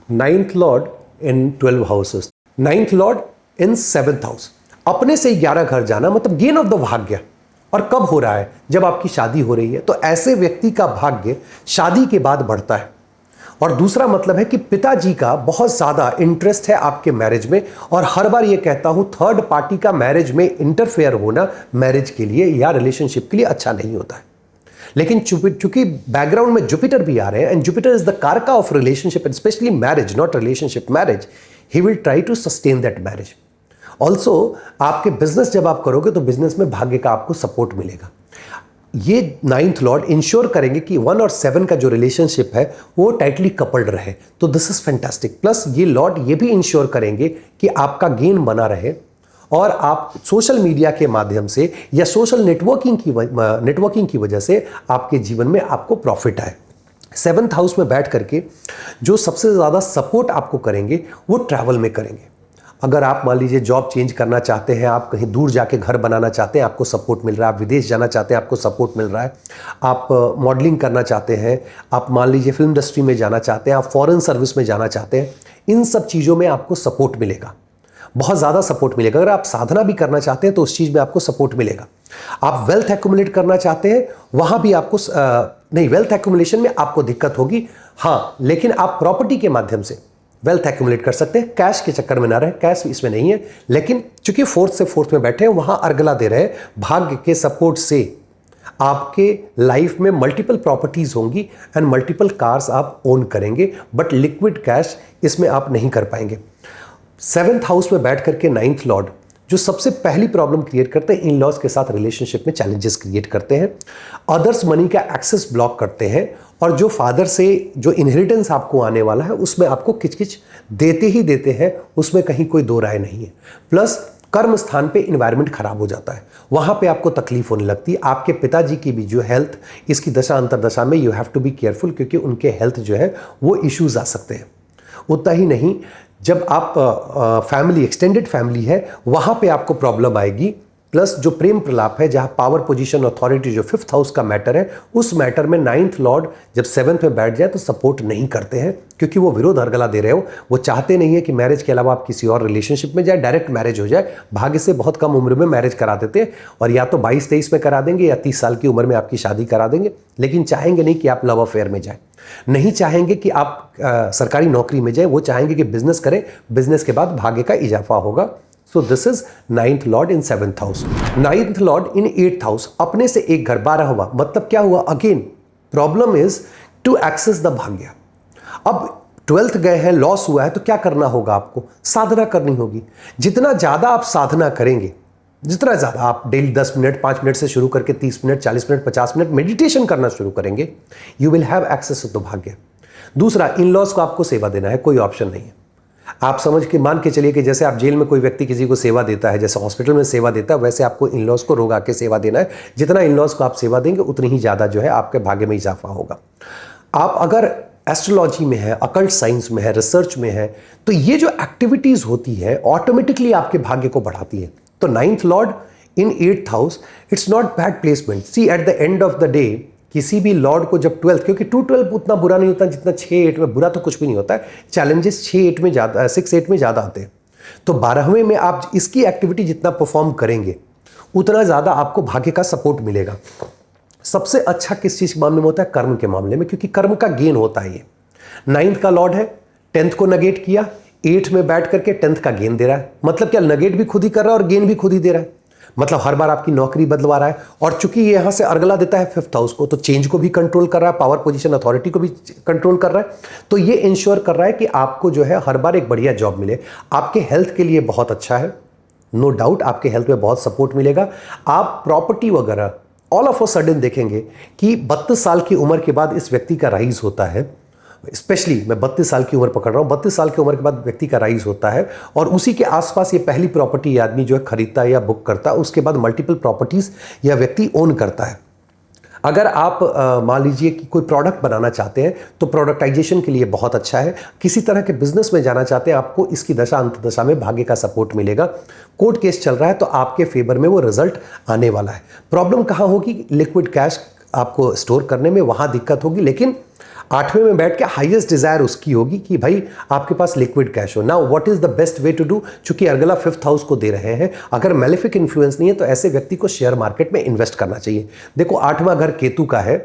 Ninth lord in 12 houses, ninth lord in 7th house, अपने से 11 घर जाना मतलब गेन ऑफ द भाग्य। और कब हो रहा है? जब आपकी शादी हो रही है। तो ऐसे व्यक्ति का भाग्य शादी के बाद बढ़ता है। और दूसरा मतलब है कि पिताजी का बहुत ज़्यादा इंटरेस्ट है आपके मैरिज में, और हर बार ये कहता हूं थर्ड पार्टी का मैरिज में इंटरफेयर होना मैरिज के लिए या रिलेशनशिप के लिए अच्छा नहीं होता है। लेकिन चूंकि बैकग्राउंड में जुपिटर भी आ रहे हैं, and Jupiter is the karaka of relationship and specially marriage, not relationship, marriage, he will try to sustain that marriage. Also आपके बिजनेस जब आप करोगे तो बिजनेस में भाग्य का आपको सपोर्ट मिलेगा। ये नाइन्थ लॉर्ड इंश्योर करेंगे कि 1 और 7 का जो रिलेशनशिप है वो टाइटली कपल्ड रहे। तो दिस इज फैंटास्टिक। प्लस ये लॉर्ड ये भी इंश्योर करेंगे कि आपका गेन बना रहे, और आप सोशल मीडिया के माध्यम से या सोशल नेटवर्किंग की वजह से आपके जीवन में आपको प्रॉफिट आए। 7th हाउस में बैठ करके जो सबसे ज़्यादा सपोर्ट आपको करेंगे वो ट्रैवल में करेंगे। अगर आप मान लीजिए जॉब चेंज करना चाहते हैं, आप कहीं दूर जाके घर बनाना चाहते हैं, आपको सपोर्ट मिल रहा है। आप विदेश जाना चाहते हैं, आपको सपोर्ट मिल रहा है। आप मॉडलिंग करना चाहते हैं, आप मान लीजिए फिल्म इंडस्ट्री में जाना चाहते हैं, आप फॉरेन सर्विस में जाना चाहते हैं, इन सब चीज़ों में आपको सपोर्ट मिलेगा, बहुत ज़्यादा सपोर्ट मिलेगा। अगर आप साधना भी करना चाहते हैं तो उस चीज़ में आपको सपोर्ट मिलेगा। आप वेल्थ एक्यूमुलेट करना चाहते हैं, वहाँ भी आपको नहीं, वेल्थ एक्यूमुलेशन में आपको दिक्कत होगी, हाँ, लेकिन आप प्रॉपर्टी के माध्यम से वेल्थ एक्यूमुलेट कर सकते हैं। कैश के चक्कर में ना रहे, कैश इसमें नहीं है। लेकिन चूंकि 4th से 4th में बैठे हैं, वहां अर्गला दे रहे हैं, भाग्य के सपोर्ट से आपके लाइफ में मल्टीपल प्रॉपर्टीज होंगी एंड मल्टीपल कार्स आप ओन करेंगे, बट लिक्विड कैश इसमें आप नहीं कर पाएंगे। 7th हाउस में बैठ करके 9th लॉर्ड जो सबसे पहली प्रॉब्लम क्रिएट करते हैं, इन लॉज के साथ रिलेशनशिप में चैलेंजेस क्रिएट करते हैं, अदर्स मनी का एक्सेस ब्लॉक करते हैं, और जो फादर से जो इनहेरिटेंस आपको आने वाला है उसमें आपको किचकिच देते ही देते हैं, उसमें कहीं कोई दो राय नहीं है। प्लस कर्म स्थान पे इन्वायरमेंट खराब हो जाता है, वहां पे आपको तकलीफ होने लगती है। आपके पिताजी की भी जो हेल्थ, इसकी दशा अंतरदशा में you have to be careful, क्योंकि उनके हेल्थ जो है वो इश्यूज आ सकते हैं। उतना ही नहीं, जब आप फैमिली, एक्सटेंडेड फैमिली है, वहां पे आपको प्रॉब्लम आएगी। प्लस जो प्रेम प्रलाप है, जहां पावर पोजीशन अथॉरिटी जो 5th हाउस का मैटर है, उस मैटर में 9th लॉर्ड जब 7th में बैठ जाए तो सपोर्ट नहीं करते हैं, क्योंकि वो विरोध हरगला दे रहे हो। वो चाहते नहीं है कि मैरिज के अलावा आप किसी और रिलेशनशिप में जाए, डायरेक्ट मैरिज हो जाए। भाग्य से बहुत कम उम्र में मैरिज करा देते हैं, और या तो 22-23 में करा देंगे या 30 साल की उम्र में आपकी शादी करा देंगे, लेकिन चाहेंगे नहीं कि आप लव अफेयर में जाए, नहीं चाहेंगे कि आप सरकारी नौकरी में जाए, वो चाहेंगे कि बिजनेस करें, बिजनेस के बाद भाग्य का इजाफा होगा। So this is 9th lord in 7th house. 9th lord in 8th house, अपने से एक घर, 12 हुआ, मतलब क्या हुआ? Again problem is to access the bhagya. अब 12th गए हैं, लॉस हुआ है, तो क्या करना होगा? आपको साधना करनी होगी। जितना ज्यादा आप साधना करेंगे, जितना ज्यादा आप डेली 10 मिनट, 5 मिनट से शुरू करके 30 मिनट, 40 मिनट, 50 मिनट मेडिटेशन करना शुरू करेंगे, you will have access to bhagya. दूसरा, इन लॉज को आपको सेवा देना है, कोई ऑप्शन नहीं है। आप समझ के मान के चलिए कि जैसे आप जेल में कोई व्यक्ति किसी को सेवा देता है, जैसे हॉस्पिटल में सेवा देता है, वैसे आपको इन लॉज को रोग आके सेवा देना है। जितना इन लॉज को आप सेवा देंगे, उतनी ही ज्यादा जो है आपके भाग्य में इजाफा होगा। आप अगर एस्ट्रोलॉजी में है, अकल्ट साइंस में है, रिसर्च में है, तो ये जो एक्टिविटीज होती है ऑटोमेटिकली आपके भाग्य को बढ़ाती है। तो 9th lord in 8th house, it's not bad placement. See at the end of the day, किसी भी लॉर्ड को जब 12th, क्योंकि 2-12 उतना बुरा नहीं होता जितना 6-8 में, बुरा तो कुछ भी नहीं होता है, चैलेंजेस 6-8 में ज़्यादा, 6-8 में ज़्यादा आते हैं। तो 12वें में आप इसकी एक्टिविटी जितना परफॉर्म करेंगे, उतना ज़्यादा आपको भाग्य का सपोर्ट मिलेगा। सबसे अच्छा किस चीज़ के मामले में होता है? कर्म के मामले में, क्योंकि कर्म का गेन होता है। ये 9th का लॉर्ड है, 10th को नगेट किया, 8 में बैठ करके 10th का गेन दे रहा है। मतलब क्या? नगेट भी खुद ही कर रहा है और गेन भी खुद ही दे रहा है। मतलब हर बार आपकी नौकरी बदलवा रहा है, और चूंकि ये यहां से अर्गला देता है 5th हाउस को, तो चेंज को भी कंट्रोल कर रहा है, पावर पोजीशन अथॉरिटी को भी कंट्रोल कर रहा है। तो ये इंश्योर कर रहा है कि आपको जो है हर बार एक बढ़िया जॉब मिले। आपके हेल्थ के लिए बहुत अच्छा है, नो डाउट, आपके हेल्थ में बहुत सपोर्ट मिलेगा। आप प्रॉपर्टी वगैरह ऑल ऑफ अ सडन देखेंगे कि 32 साल की उम्र के बाद इस व्यक्ति का राइज होता है। स्पेशली मैं 32 साल की उम्र पकड़ रहा हूँ, 32 साल की उम्र के बाद व्यक्ति का राइज होता है, और उसी के आसपास ये पहली प्रॉपर्टी आदमी जो है खरीदता है या बुक करता है। उसके बाद मल्टीपल प्रॉपर्टीज यह व्यक्ति ओन करता है। अगर आप मान लीजिए कि कोई प्रोडक्ट बनाना चाहते हैं, तो प्रोडक्टाइजेशन के लिए बहुत अच्छा है। किसी तरह के बिजनेस में जाना चाहते हैं, आपको इसकी दशा अंतदशा में भाग्य का सपोर्ट मिलेगा। कोर्ट केस चल रहा है तो आपके फेवर में वो रिजल्ट आने वाला है। प्रॉब्लम कहाँ होगी? लिक्विड कैश आपको स्टोर करने में, वहाँ दिक्कत होगी। लेकिन 8वें में बैठ के हाईएस्ट डिजायर उसकी होगी कि भाई आपके पास लिक्विड कैश हो। Now what is the best way to do, चूंकि अर्गला 5th हाउस को दे रहे हैं, अगर मेलेफिक इन्फ्लुएंस नहीं है तो ऐसे व्यक्ति को शेयर मार्केट में इन्वेस्ट करना चाहिए। देखो 8वां घर केतु का है,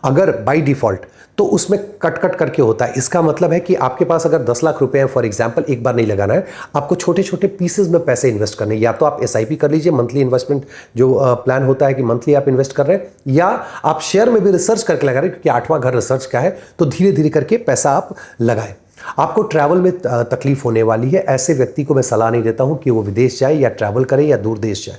अगर बाय डिफॉल्ट तो उसमें कट कट करके होता है। इसका मतलब है कि आपके पास अगर 10 लाख रुपए हैं फॉर एग्जांपल, एक बार नहीं लगाना है, आपको छोटे छोटे पीसेस में पैसे इन्वेस्ट करने। या तो आप एसआईपी कर लीजिए, मंथली इन्वेस्टमेंट जो प्लान होता है कि मंथली आप इन्वेस्ट कर रहे हैं, या आप शेयर में भी रिसर्च करके लगा रहे हैं, क्योंकि 8वां घर रिसर्च का है, तो धीरे धीरे करके पैसा आप लगाएं। आपको ट्रैवल में तकलीफ होने वाली है, ऐसे व्यक्ति को मैं सलाह नहीं देता हूं कि वो विदेश जाए या ट्रैवल करे या दूर देश जाए।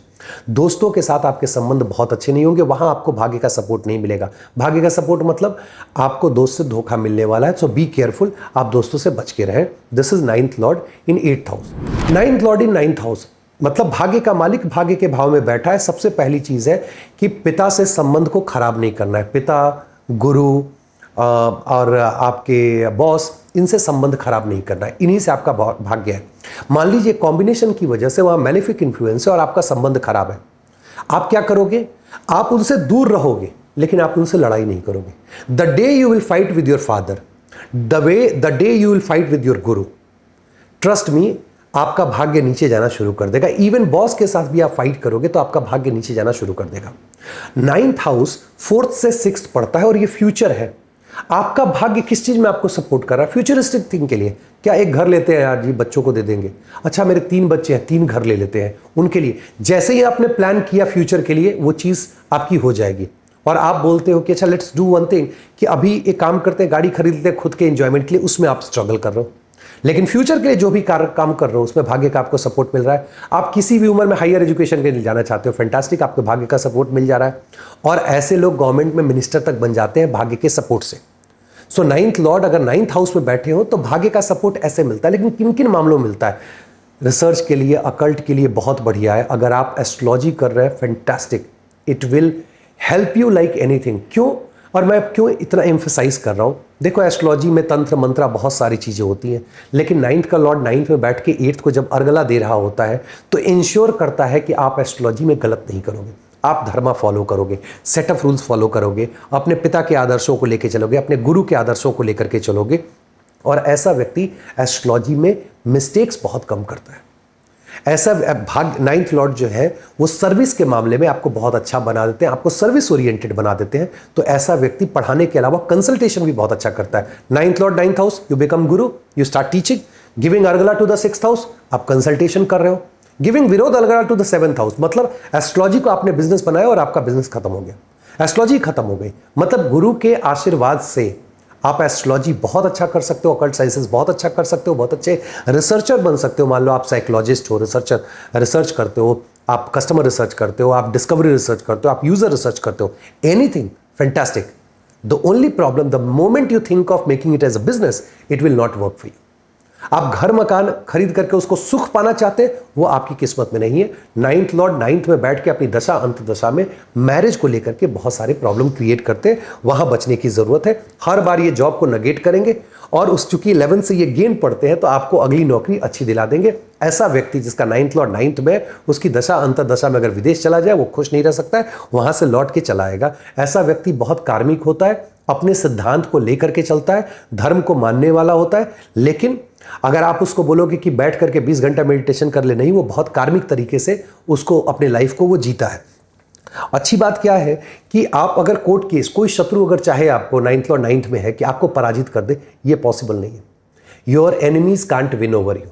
दोस्तों के साथ आपके संबंध बहुत अच्छे नहीं होंगे, वहां आपको भाग्य का सपोर्ट नहीं मिलेगा। भाग्य का सपोर्ट मतलब आपको दोस्त से धोखा मिलने वाला है, सो बी केयरफुल, आप दोस्तों से बच के रहें। This is 9th lord in 8th house. 9th lord in 9th house मतलब भाग्य का मालिक भाग्य के भाव में बैठा है। सबसे पहली चीज है कि पिता से संबंध को खराब नहीं करना है। पिता, गुरु और आपके बॉस, इनसे संबंध खराब नहीं करना है, इन्हीं से आपका भाग्य है। मान लीजिए कॉम्बिनेशन की वजह से वहां मैलेफिक इन्फ्लुएंस है और आपका संबंध खराब है, आप क्या करोगे? आप उनसे दूर रहोगे, लेकिन आप उनसे लड़ाई नहीं करोगे। The day you will fight with your father, the day you will fight with your Guru, trust me, आपका भाग्य नीचे जाना शुरू कर देगा। इवन बॉस के साथ भी आप फाइट करोगे तो आपका भाग्य नीचे जाना शुरू कर देगा। 9th हाउस 4th से 6th पड़ता है और ये फ्यूचर है। आपका भाग्य किस चीज में आपको सपोर्ट कर रहा है? फ्यूचरिस्टिक थिंग के लिए। क्या एक घर लेते हैं यार जी, बच्चों को दे देंगे, अच्छा मेरे 3 बच्चे हैं, 3 घर ले लेते हैं उनके लिए। जैसे ही आपने प्लान किया फ्यूचर के लिए, वो चीज आपकी हो जाएगी। और आप बोलते हो कि अच्छा लेट्स डू वन थिंग, कि अभी एक काम करते हैं, गाड़ी खरीद लेते हैं खुद के एंजॉयमेंट के लिए, उसमें आप स्ट्रगल कर रहे हो। लेकिन फ्यूचर के लिए जो भी काम कर रहे हो उसमें भाग्य का आपको सपोर्ट मिल रहा है। आप किसी भी उम्र में हायर एजुकेशन के लिए जाना चाहते हो, फैंटास्टिक, आपको भाग्य का सपोर्ट मिल जा रहा है। और ऐसे लोग गवर्नमेंट में मिनिस्टर तक बन जाते हैं भाग्य के सपोर्ट से। सो 9th लॉर्ड अगर 9th हाउस में बैठे हो तो भाग्य का सपोर्ट ऐसे मिलता है। लेकिन किन किन मामलों में मिलता है? रिसर्च के लिए, अकल्ट के लिए बहुत बढ़िया है। अगर आप एस्ट्रोलॉजी कर रहे हैं, fantastic, it will help you like anything. क्यों? और मैं क्यों इतना एम्फसाइज कर रहा हूं? देखो एस्ट्रोलॉजी में तंत्र मंत्र बहुत सारी चीजें होती हैं, लेकिन 9th का लॉर्ड 9th में बैठ के 8th को जब अर्गला दे रहा होता है तो इंश्योर करता है कि आप एस्ट्रोलॉजी में गलत नहीं करोगे, आप धर्मा फॉलो करोगे, सेट ऑफ रूल्स फॉलो करोगे, अपने पिता के आदर्शों को लेकर चलोगे, अपने गुरु के आदर्शों को लेकर के चलोगे। और ऐसा व्यक्ति एस्ट्रोलॉजी में मिस्टेक्स बहुत कम करता है। ऐसा भाग 9th लॉर्ड जो है वो सर्विस के मामले में आपको बहुत अच्छा बना देते हैं, आपको सर्विस ओरिएंटेड बना देते हैं। तो ऐसा व्यक्ति पढ़ाने के अलावा कंसल्टेशन भी बहुत अच्छा करता है। 9th lord 9th house, you become guru, you start teaching, giving argala to the 6th house, आप कंसल्टेशन कर रहे हो, giving virodh argala to the 7th house, मतलब एस्ट्रोलॉजी को आपने बिजनेस बनाया और आपका बिजनेस खत्म हो गया, एस्ट्रोलॉजी खत्म हो गई। मतलब गुरु के आशीर्वाद से आप एस्ट्रोलॉजी बहुत अच्छा कर सकते हो, ऑकल्ट साइंसेस बहुत अच्छा कर सकते हो, बहुत अच्छे रिसर्चर बन सकते हो। मान लो आप साइकोलॉजिस्ट हो, रिसर्च करते हो, आप कस्टमर रिसर्च करते हो, आप डिस्कवरी रिसर्च करते हो, आप यूजर रिसर्च करते हो, anything fantastic. The only problem, the moment you think of making it as a business, it will not work for you. आप घर मकान खरीद करके उसको सुख पाना चाहते हैं, वो आपकी किस्मत में नहीं है। 9th लॉर्ड 9th में बैठ के अपनी दशा अंत दशा में मैरिज को लेकर के बहुत सारे प्रॉब्लम क्रिएट करते हैं, वहां बचने की जरूरत है। हर बार ये जॉब को नेगेट करेंगे और उस चूंकि 11 से ये गेन पड़ते हैं तो आपको अगली नौकरी अच्छी दिला देंगे। ऐसा व्यक्ति जिसका 9th लॉर्ड 9th में, उसकी दशा अंत दशा में अगर विदेश चला जाए वो खुश नहीं रह सकता है, वहां से लौट के चला आएगा। ऐसा व्यक्ति बहुत कार्मिक होता है, अपने सिद्धांत को लेकर के चलता है, धर्म को मानने वाला होता है। लेकिन अगर आप उसको बोलोगे कि बैठ करके 20 घंटा मेडिटेशन कर ले, नहीं, वो बहुत कार्मिक तरीके से उसको अपने लाइफ को वो जीता है। अच्छी बात क्या है कि आप अगर कोर्ट केस, कोई शत्रु अगर चाहे आपको 9th लॉर्ड 9th में है कि आपको पराजित कर दे, ये पॉसिबल नहीं है। Your enemies can't win over you,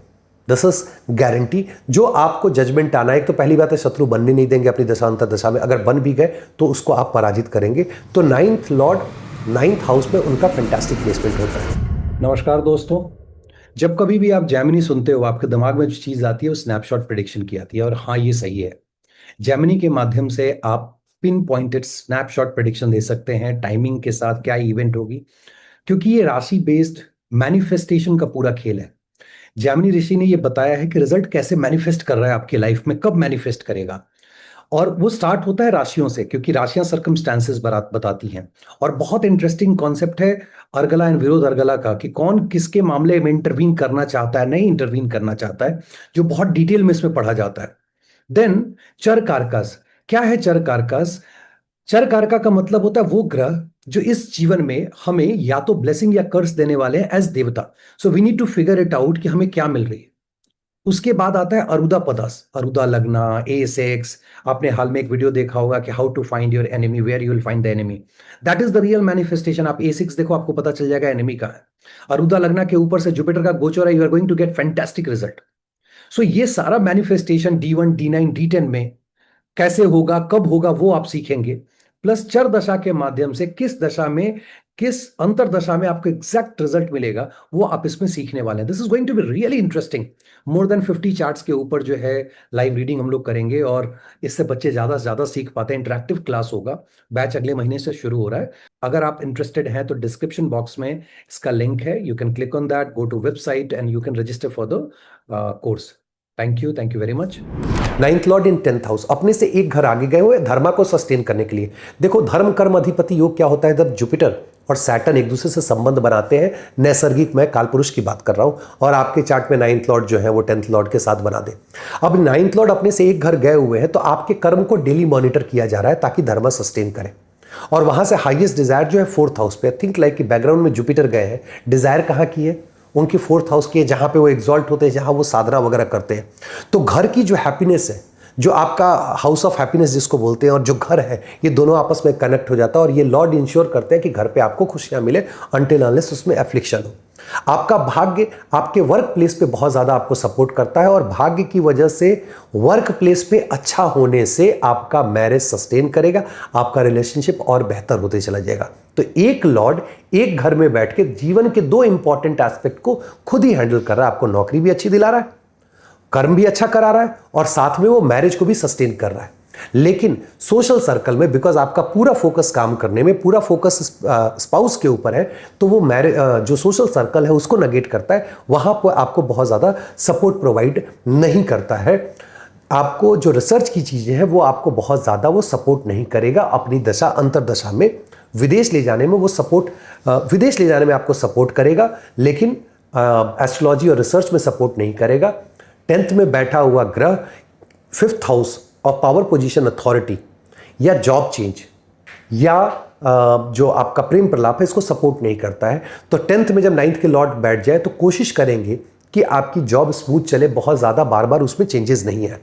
this is guarantee. जो आपको जजमेंट आना है, एक तो पहली बात है शत्रु बनने नहीं देंगे अपनी दशा अंतर दशा में, अगर बन भी गए तो उसको आप पराजित करेंगे। तो 9th लॉर्ड 9th हाउस में उनका फैंटास्टिक प्लेसमेंट होता है। नमस्कार दोस्तों, जब कभी भी आप जेमिनी सुनते हो आपके दिमाग में जो चीज आती है वो स्नैपशॉट प्रेडिक्शन की आती है। और हाँ, ये सही है। जेमिनी के माध्यम से आप पिन पॉइंटेड स्नैपशॉट प्रेडिक्शन दे सकते हैं, टाइमिंग के साथ क्या इवेंट होगी, क्योंकि ये राशि बेस्ड मैनिफेस्टेशन का पूरा खेल है। जेमिनी ऋषि ने ये बताया है कि रिजल्ट कैसे मैनिफेस्ट कर रहा है आपकी लाइफ में, कब मैनिफेस्ट करेगा। और वो स्टार्ट होता है राशियों से, क्योंकि राशियां सर्कमस्टांसेस बताती हैं। और बहुत इंटरेस्टिंग कॉन्सेप्ट है अर्गला एंड विरोध अर्गला का, कि कौन किसके मामले में इंटरवीन करना चाहता है, नहीं इंटरवीन करना चाहता है, जो बहुत डिटेल में इसमें पढ़ा जाता है। देन चर कारकस, क्या है चर कारकस? चर कारका का मतलब होता है वो ग्रह जो इस जीवन में हमें या तो ब्लेसिंग या कर्स देने वाले हैं एज देवता। So we need to figure it out कि हमें क्या मिल रही है। उसके बाद आता है अरुदा पदास, अरुदा लगना, ए6। आपने हाल में एक वीडियो देखा होगा कि how to find your enemy, where you will find the enemy. That is the real manifestation. आप ए6 देखो, आपको पता चल जाएगा एनिमी का है। अरुदा लगना के ऊपर से जुपिटर का गोचर है, you are going to get fantastic result. So ये सारा मैनिफेस्टेशन D1 D9 D10 में कैसे होगा, कब होगा, वो आप सीखेंगे। प्लस चर दशा के माध्यम से किस दशा में, किस अंतर दशा में आपको एग्जैक्ट रिजल्ट मिलेगा, वो आप इसमें सीखने वाले हैं। This is going to be really interesting. More than 50 charts के ऊपर जो है लाइव रीडिंग हम लोग करेंगे, और इससे बच्चे ज्यादा से ज्यादा सीख पाते हैं। इंटरेक्टिव क्लास होगा, बैच अगले महीने से शुरू हो रहा है। अगर आप इंटरेस्टेड हैं तो डिस्क्रिप्शन बॉक्स में इसका लिंक है, you can click on that, go to website and you can register for the course. Thank you very much. Ninth lord in 10th house, अपने से एक घर आगे गए हुए धर्मा को सस्टेन करने के लिए। देखो धर्म कर्म अधिपति योग क्या होता है, जब जुपिटर और सैटर्न एक दूसरे से संबंध बनाते हैं, नैसर्गिक, मैं काल पुरुष की बात कर रहा हूं, और आपके चार्ट में 9th लॉर्ड जो है वो 10th लॉर्ड के साथ बना दे। अब 9th लॉर्ड अपने से एक घर गए हुए हैं, तो आपके कर्म को डेली मॉनिटर किया जा रहा है ताकि धर्म सस्टेन करे। और वहां से हाईएस्ट डिजायर जो है 4th हाउस पे, थिंक लाइक कि बैकग्राउंड में जुपिटर गए हैं, डिजायर कहां की है, उनकी 4th हाउस की है, जहां पे वो एग्जॉल्ट होते हैं, जहां वो साधना वगैरह करते हैं। तो घर की जो हैप्पीनेस है, जो आपका हाउस ऑफ हैप्पीनेस जिसको बोलते हैं, और जो घर है, ये दोनों आपस में कनेक्ट हो जाता है, और ये लॉर्ड इंश्योर करते हैं कि घर पे आपको खुशियां मिले अनटिल अनलेस उसमें एफ्लिक्शन हो। आपका भाग्य आपके वर्क प्लेस पे बहुत ज्यादा आपको सपोर्ट करता है, और भाग्य की वजह से वर्क प्लेस पे अच्छा होने से आपका मैरिज सस्टेन करेगा, आपका रिलेशनशिप और बेहतर होते चला जाएगा। तो एक लॉर्ड एक घर में बैठ के जीवन के दो इंपॉर्टेंट एस्पेक्ट को खुद ही हैंडल कर रहा है। आपको नौकरी भी अच्छी दिला रहा है, कर्म भी अच्छा करा रहा है, और साथ में वो मैरिज को भी सस्टेन कर रहा है। लेकिन सोशल सर्कल में बिकॉज आपका पूरा फोकस काम करने में, पूरा फोकस स्पाउस के ऊपर है, तो वो मैरिज जो सोशल सर्कल है उसको नेगेट करता है, वहां पर आपको बहुत ज़्यादा सपोर्ट प्रोवाइड नहीं करता है। आपको जो रिसर्च की चीज़ें हैं वो आपको बहुत ज़्यादा वो सपोर्ट नहीं करेगा अपनी दशा अंतरदशा में। विदेश ले जाने में वो सपोर्ट, विदेश ले जाने में आपको सपोर्ट करेगा, लेकिन एस्ट्रोलॉजी और रिसर्च में सपोर्ट नहीं करेगा। 10th में बैठा हुआ ग्रह 5th house of power position authority या जॉब चेंज या जो आपका प्रेम प्रलाप है, इसको सपोर्ट नहीं करता है। तो 10th में जब 9th के लॉर्ड बैठ जाए तो कोशिश करेंगे कि आपकी जॉब स्मूथ चले, बहुत ज़्यादा बार बार उसमें चेंजेस नहीं है।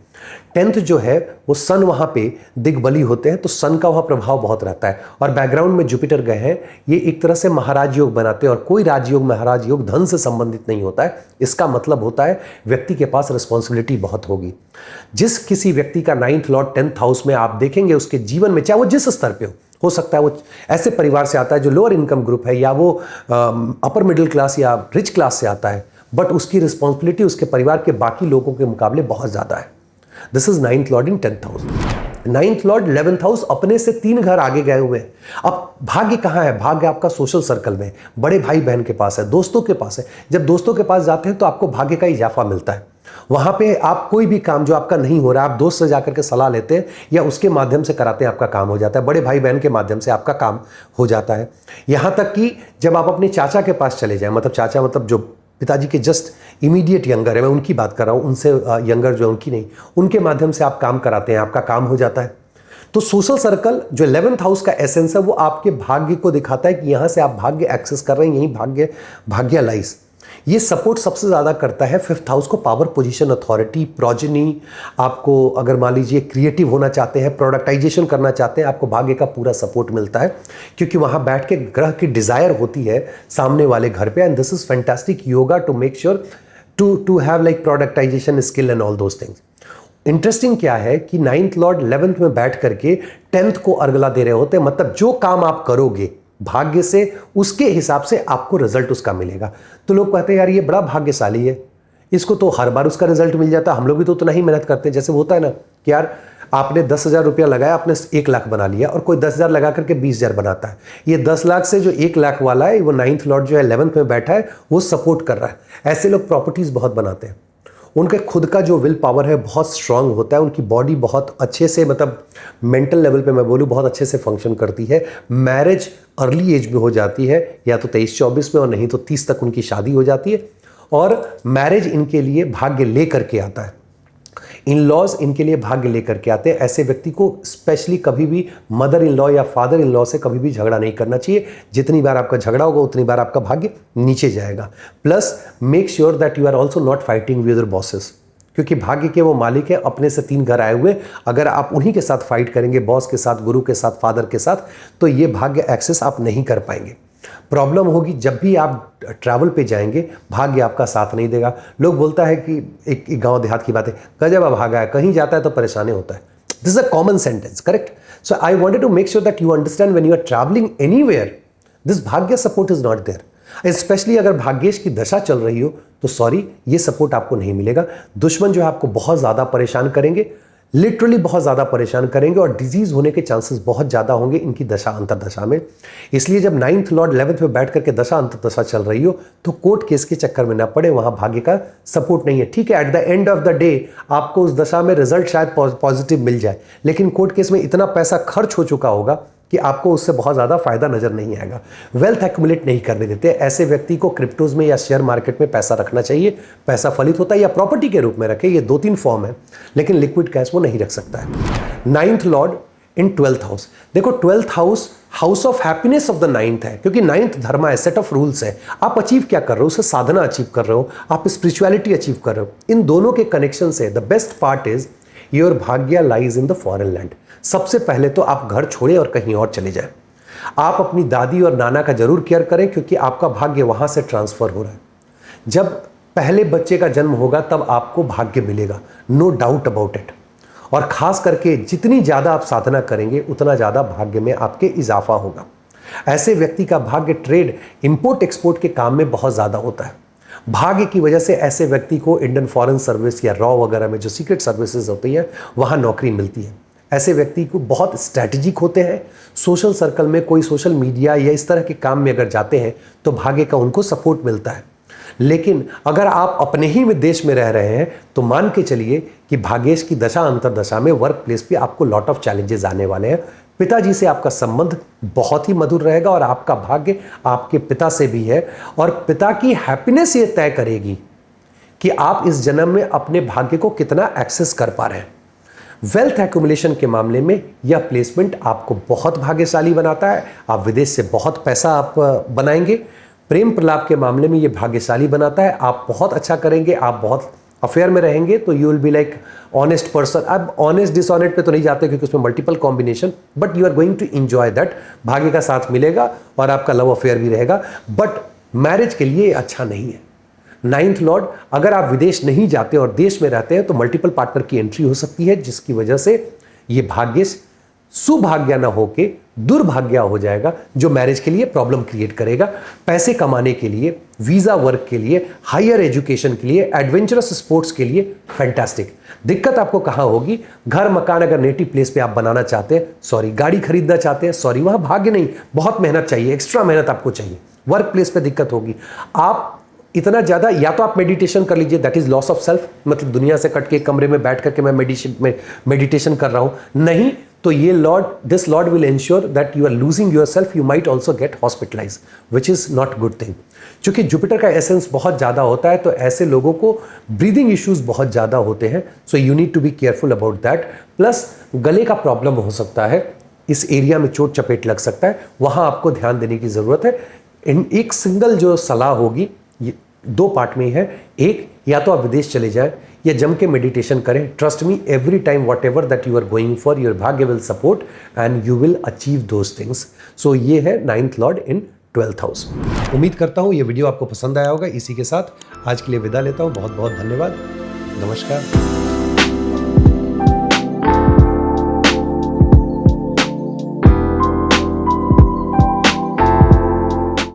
10th जो है वो सन वहाँ पे दिग्बली होते हैं, तो सन का वहाँ प्रभाव बहुत रहता है, और बैकग्राउंड में जुपिटर गए हैं, ये एक तरह से महाराज योग बनाते हैं। और कोई राजयोग महाराज योग धन से संबंधित नहीं होता है, इसका मतलब होता है व्यक्ति के पास रिस्पॉन्सिबिलिटी बहुत होगी। जिस किसी व्यक्ति का 9th लॉर्ड 10th हाउस में आप देखेंगे, उसके जीवन में चाहे वो जिस स्तर पे हो सकता है वो ऐसे परिवार से आता है जो लोअर इनकम ग्रुप है, या वो अपर मिडिल क्लास या रिच क्लास से आता है, बट उसकी रिस्पॉन्सिबिलिटी उसके परिवार के बाकी लोगों के मुकाबले बहुत ज़्यादा है। This is 9th lord in 10th house. 9th Lord 11th house अपने से 3 घर आगे गए हुए हैं। अब भाग्य कहाँ है? भाग्य आपका सोशल सर्कल में, बड़े भाई बहन के पास है, दोस्तों के पास है। जब दोस्तों के पास जाते हैं तो आपको भाग्य का इजाफा मिलता है। वहां पे आप कोई भी काम जो आपका नहीं हो रहा है, आप दोस्त से जाकर के सलाह लेते हैं या उसके माध्यम से कराते हैं, आपका काम हो जाता है। बड़े भाई बहन के माध्यम से आपका काम हो जाता है। यहां तक कि जब आप अपने चाचा के पास चले जाएं, मतलब चाचा मतलब जो पिताजी के जस्ट इमीडिएट यंगर है, मैं उनकी बात कर रहा हूँ, उनसे यंगर जो है उनकी नहीं, उनके माध्यम से आप काम कराते हैं, आपका काम हो जाता है। तो सोशल सर्कल जो 11th हाउस का एसेंस है, वो आपके भाग्य को दिखाता है कि यहाँ से आप भाग्य एक्सेस कर रहे हैं, यही भाग्य लाइज। ये सपोर्ट सबसे ज़्यादा करता है 5th हाउस को, पावर पोजीशन अथॉरिटी, प्रोजनी। आपको अगर मान लीजिए क्रिएटिव होना चाहते हैं, प्रोडक्टाइजेशन करना चाहते हैं, आपको भाग्य का पूरा सपोर्ट मिलता है, क्योंकि वहाँ बैठ के ग्रह की डिज़ायर होती है सामने वाले घर पे। And this is fantastic yoga to make sure to have like productization skill and all those things. Interesting क्या है कि 9th लॉर्ड 11th में बैठ करके 10th को अर्गला दे रहे होते हैं, मतलब जो काम आप करोगे भाग्य से, उसके हिसाब से आपको रिजल्ट उसका मिलेगा। तो लोग कहते हैं यार ये बड़ा भाग्यशाली है, इसको तो हर बार उसका रिजल्ट मिल जाता है, हम लोग भी तो उतना ही मेहनत करते हैं। जैसे होता है ना कि यार आपने 10,000 रुपया लगाया, आपने 1 लाख बना लिया, और कोई 10,000 लगा करके 20,000 बनाता है। ये 10 लाख से जो 1 लाख वाला है, वो 9th लॉर्ड जो है 11th में बैठा है, वो सपोर्ट कर रहा है। ऐसे लोग प्रॉपर्टीज बहुत बनाते हैं, उनके खुद का जो विल पावर है बहुत स्ट्रांग होता है, उनकी बॉडी बहुत अच्छे से, मतलब मेंटल लेवल पे मैं बोलूँ बहुत अच्छे से फंक्शन करती है। मैरिज अर्ली एज में हो जाती है, या तो 23-24 में, और नहीं तो 30 तक उनकी शादी हो जाती है, और मैरिज इनके लिए भाग्य ले करके आता है। इन लॉज इनके लिए भाग्य लेकर के आते हैं। ऐसे व्यक्ति को स्पेशली कभी भी मदर इन लॉ या फादर इन लॉ से कभी भी झगड़ा नहीं करना चाहिए। जितनी बार आपका झगड़ा होगा उतनी बार आपका भाग्य नीचे जाएगा। Plus make sure that you are also not fighting with your bosses, क्योंकि भाग्य के वो मालिक है, अपने से 3 घर आए हुए, अगर आप उन्हीं के साथ फाइट करेंगे, बॉस के साथ, गुरु के साथ, फादर के साथ, तो ये भाग्य एक्सेस आप नहीं कर पाएंगे। प्रॉब्लम होगी जब भी आप ट्रैवल पे जाएंगे, भाग्य आपका साथ नहीं देगा। लोग बोलता है कि एक गांव देहात की बात है, गजब भागा है, कहीं जाता है तो परेशानी होता है। This is a common sentence, correct? So I wanted to make sure that you understand when you are travelling anywhere, this bhagya support is not there. Specially अगर भाग्येश की दशा चल रही हो तो सॉरी, ये सपोर्ट आपको नहीं मिलेगा। दुश्मन जो है आपको बहुत ज़्यादा परेशान करेंगे, लिटरली बहुत ज़्यादा परेशान करेंगे, और डिजीज़ होने के चांसेस बहुत ज़्यादा होंगे इनकी दशा अंतरदशा में। इसलिए जब 9th लॉर्ड 11th में बैठ करके दशा अंतरदशा चल रही हो तो कोर्ट केस के चक्कर में ना पड़े, वहाँ भाग्य का सपोर्ट नहीं है। ठीक है, eight the end of the day आपको उस दशा में रिजल्ट शायद पॉजिटिव मिल जाए, लेकिन कोर्ट केस में इतना पैसा खर्च हो चुका होगा कि आपको उससे बहुत ज़्यादा फायदा नजर नहीं आएगा। वेल्थ एक्यूमुलेट नहीं करने देते। ऐसे व्यक्ति को क्रिप्टोज में या शेयर मार्केट में पैसा रखना चाहिए। पैसा फलित होता है या प्रॉपर्टी के रूप में रखे, ये 2-3 फॉर्म है, लेकिन लिक्विड कैश वो नहीं रख सकता है। 9th लॉर्ड इन 12th हाउस, देखो 12th house house of happiness of the 9th है, क्योंकि 9th धर्म है, सेट ऑफ रूल्स है। आप अचीव क्या कर रहे हो, उसे साधना अचीव कर रहे हो, आप स्पिरिचुअलिटी अचीव कर रहे हो। इन दोनों के कनेक्शन से the best part is your bhagya lies in the foreign land. सबसे पहले तो आप घर छोड़े और कहीं और चले जाएं। आप अपनी दादी और नाना का जरूर केयर करें, क्योंकि आपका भाग्य वहां से ट्रांसफर हो रहा है। जब पहले बच्चे का जन्म होगा तब आपको भाग्य मिलेगा, नो डाउट अबाउट इट। और खास करके जितनी ज़्यादा आप साधना करेंगे उतना ज़्यादा भाग्य में आपके इजाफा होगा। ऐसे व्यक्ति का भाग्य ट्रेड, इंपोर्ट एक्सपोर्ट के काम में बहुत ज़्यादा होता है। भाग्य की वजह से ऐसे व्यक्ति को इंडियन फॉरेन सर्विस या रॉ वगैरह में जो सीक्रेट सर्विसेज होती है वहाँ नौकरी मिलती है। ऐसे व्यक्ति को बहुत स्ट्रैटेजिक होते हैं। सोशल सर्कल में, कोई सोशल मीडिया या इस तरह के काम में अगर जाते हैं तो भाग्य का उनको सपोर्ट मिलता है। लेकिन अगर आप अपने ही में देश में रह रहे हैं तो मान के चलिए कि भाग्येश की दशा अंतरदशा में वर्क प्लेस पे आपको लॉट ऑफ चैलेंजेस आने वाले हैं। पिताजी से आपका संबंध बहुत ही मधुर रहेगा और आपका भाग्य आपके पिता से भी है, और पिता की हैप्पीनेस ये तय करेगी कि आप इस जन्म में अपने भाग्य को कितना एक्सेस कर पा रहे हैं। वेल्थ एक्यूमुलेशन के मामले में यह प्लेसमेंट आपको बहुत भाग्यशाली बनाता है। आप विदेश से बहुत पैसा आप बनाएंगे। प्रेम प्रलाप के मामले में यह भाग्यशाली बनाता है। आप बहुत अच्छा करेंगे, आप बहुत अफेयर में रहेंगे तो you will be like honest person. अब ऑनेस्ट डिसऑनेस्ट पे तो नहीं जाते क्योंकि उसमें multiple combination, but you are going to enjoy that. भाग्य का साथ मिलेगा और आपका लव अफेयर भी रहेगा, बट मैरिज के लिए अच्छा नहीं है। 9th लॉर्ड, अगर आप विदेश नहीं जाते और देश में रहते हैं तो मल्टीपल पार्टनर की एंट्री हो सकती है, जिसकी वजह से ये भाग्य सुभाग्य ना होके दुर्भाग्य हो जाएगा, जो मैरिज के लिए प्रॉब्लम क्रिएट करेगा। पैसे कमाने के लिए, वीजा वर्क के लिए, हायर एजुकेशन के लिए, एडवेंचरस स्पोर्ट्स के लिए फैंटास्टिक। दिक्कत आपको कहां होगी? घर मकान अगर नेटिव प्लेस पे आप बनाना चाहते हैं, सॉरी, गाड़ी खरीदना चाहते हैं, सॉरी, वहां भाग्य नहीं, बहुत मेहनत चाहिए, एक्स्ट्रा मेहनत आपको चाहिए। वर्क प्लेस पे दिक्कत होगी। आप इतना ज़्यादा, या तो आप मेडिटेशन कर लीजिए, that is loss of self, मतलब दुनिया से कट के कमरे में बैठ करके मैं मेडिटेशन कर रहा हूं, नहीं तो ये lord, this lord will ensure that you are losing yourself, you might also get hospitalize, which is not good thing. चूंकि जुपिटर का एसेंस बहुत ज़्यादा होता है तो ऐसे लोगों को ब्रीदिंग इश्यूज बहुत ज़्यादा होते हैं, so you need to be careful about that. Plus गले का प्रॉब्लम हो सकता है, इस एरिया में चोट चपेट लग सकता है, वहाँ आपको ध्यान देने की ज़रूरत है। एक सिंगल जो सलाह होगी, ये 2 पार्ट में है। एक, या तो आप विदेश चले जाएं या जम के मेडिटेशन करें। Trust me, every time whatever that you are going for, your bhagya will support and you will achieve those things. So ये है 9th लॉर्ड इन 12th हाउस। उम्मीद करता हूँ ये वीडियो आपको पसंद आया होगा। इसी के साथ आज के लिए विदा लेता हूँ। बहुत बहुत धन्यवाद। नमस्कार।